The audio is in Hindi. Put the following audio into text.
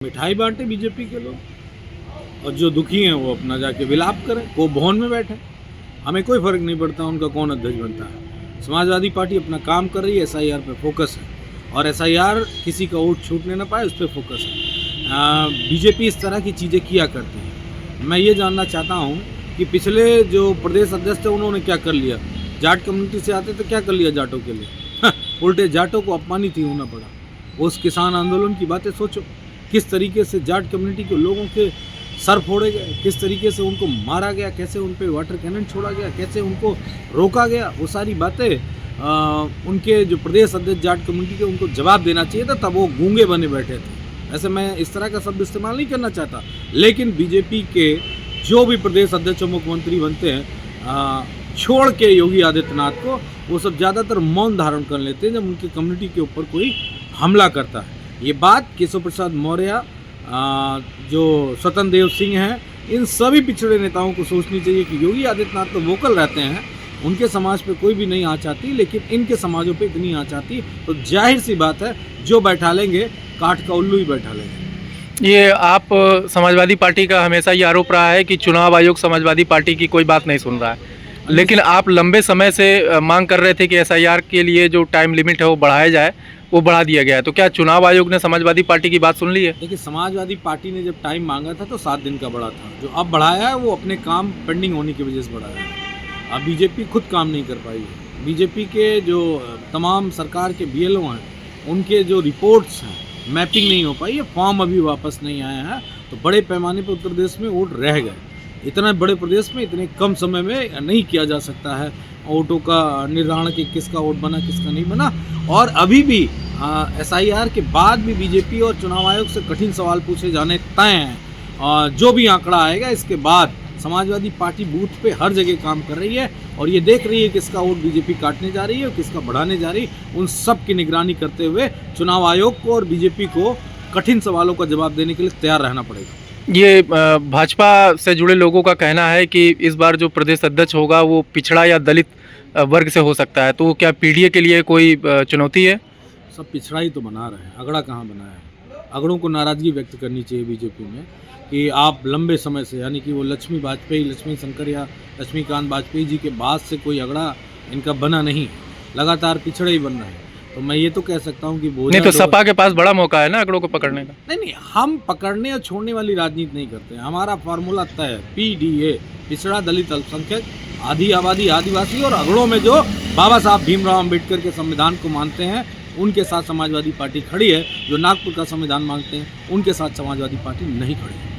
मिठाई बांटे बीजेपी के लोग और जो दुखी हैं वो अपना जाके विलाप करें, वो भवन में बैठे। हमें कोई फर्क नहीं पड़ता उनका कौन अध्यक्ष बनता है। समाजवादी पार्टी अपना काम कर रही है, एसआईआर पे फोकस है और एसआईआर किसी का वोट छूटने ना पाए उस पर फोकस है। बीजेपी इस तरह की चीज़ें किया करती है। मैं ये जानना चाहता हूँ कि पिछले जो प्रदेश अध्यक्ष थे उन्होंने क्या कर लिया। जाट कम्युनिटी से आते तो क्या कर लिया जाटों के लिए, उल्टे जाटों को अपमानित ही होना पड़ा। उस किसान आंदोलन की बातें सोचो, किस तरीके से जाट कम्युनिटी के लोगों के सर फोड़े गए, किस तरीके से उनको मारा गया, कैसे उन पे वाटर कैनन छोड़ा गया, कैसे उनको रोका गया। वो सारी बातें उनके जो प्रदेश अध्यक्ष जाट कम्युनिटी के उनको जवाब देना चाहिए था, तब वो गूंगे बने बैठे थे। ऐसे मैं इस तरह का शब्द इस्तेमाल नहीं करना चाहता, लेकिन बीजेपी के जो भी प्रदेश अध्यक्ष और मुख्यमंत्री बनते हैं छोड़ के योगी आदित्यनाथ को, वो सब ज़्यादातर मौन धारण कर लेते हैं जब उनकी कम्युनिटी के ऊपर कोई हमला करता है। ये बात केशव प्रसाद मौर्य, जो स्वतंत्र देव सिंह हैं, इन सभी पिछड़े नेताओं को सोचनी चाहिए कि योगी आदित्यनाथ तो वोकल रहते हैं, उनके समाज पे कोई भी नहीं आँच आती, लेकिन इनके समाजों पे इतनी आँच आती, तो जाहिर सी बात है जो बैठा लेंगे काठ का उल्लू ही बैठा लेंगे। ये आप समाजवादी पार्टी का हमेशा ये आरोप रहा है कि चुनाव आयोग समाजवादी पार्टी की कोई बात नहीं सुन रहा है, लेकिन आप लंबे समय से मांग कर रहे थे कि एसआईआर के लिए जो टाइम लिमिट है वो बढ़ाया जाए, वो बढ़ा दिया गया है। तो क्या चुनाव आयोग ने समाजवादी पार्टी की बात सुन ली है? देखिए, समाजवादी पार्टी ने जब टाइम मांगा था तो 7 दिन का बढ़ा था। जो अब बढ़ाया है वो अपने काम पेंडिंग होने की वजह से बढ़ाया है। अब बीजेपी खुद काम नहीं कर पाई है। बीजेपी के जो तमाम सरकार के बीएलओ हैं, उनके जो रिपोर्ट्स हैं, मैपिंग नहीं हो पाई है, फॉर्म अभी वापस नहीं आए हैं, तो बड़े पैमाने पर उत्तर प्रदेश में वोट रह गए। इतना बड़े प्रदेश में इतने कम समय में नहीं किया जा सकता है वोटों का निर्धारण कि किसका वोट बना किसका नहीं बना। और अभी भी एसआईआर के बाद भी बीजेपी और चुनाव आयोग से कठिन सवाल पूछे जाने तय हैं। जो भी आंकड़ा आएगा इसके बाद समाजवादी पार्टी बूथ पे हर जगह काम कर रही है और ये देख रही है किसका वोट बीजेपी काटने जा रही है और किसका बढ़ाने जा रही है। उन सब की निगरानी करते हुए चुनाव आयोग को और बीजेपी को कठिन सवालों का जवाब देने के लिए तैयार रहना पड़ेगा। ये भाजपा से जुड़े लोगों का कहना है कि इस बार जो प्रदेश अध्यक्ष होगा वो पिछड़ा या दलित वर्ग से हो सकता है, तो क्या पीडीए के लिए कोई चुनौती है? सब पिछड़ा ही तो बना रहे हैं, अगड़ा कहाँ बनाया है। अगड़ों को नाराज़गी व्यक्त करनी चाहिए बीजेपी में कि आप लंबे समय से, यानी कि वो लक्ष्मी शंकर या लक्ष्मीकांत वाजपेयी जी के बाद से कोई अगड़ा इनका बना नहीं, लगातार पिछड़े ही बन रहे हैं। तो मैं ये तो कह सकता हूँ कि नहीं तो सपा के पास बड़ा मौका है ना अगड़ों को पकड़ने का। नहीं, हम पकड़ने और छोड़ने वाली राजनीति नहीं करते हैं। हमारा फार्मूला तय है, पीडीए, पिछड़ा, दलित, अल्पसंख्यक, आधी आबादी, आदिवासी और अगड़ों में जो बाबा साहब भीमराव अम्बेडकर के संविधान को मानते हैं, उनके साथ समाजवादी पार्टी खड़ी है। जो नागपुर का संविधान मांगते हैं उनके साथ समाजवादी पार्टी नहीं खड़ी है।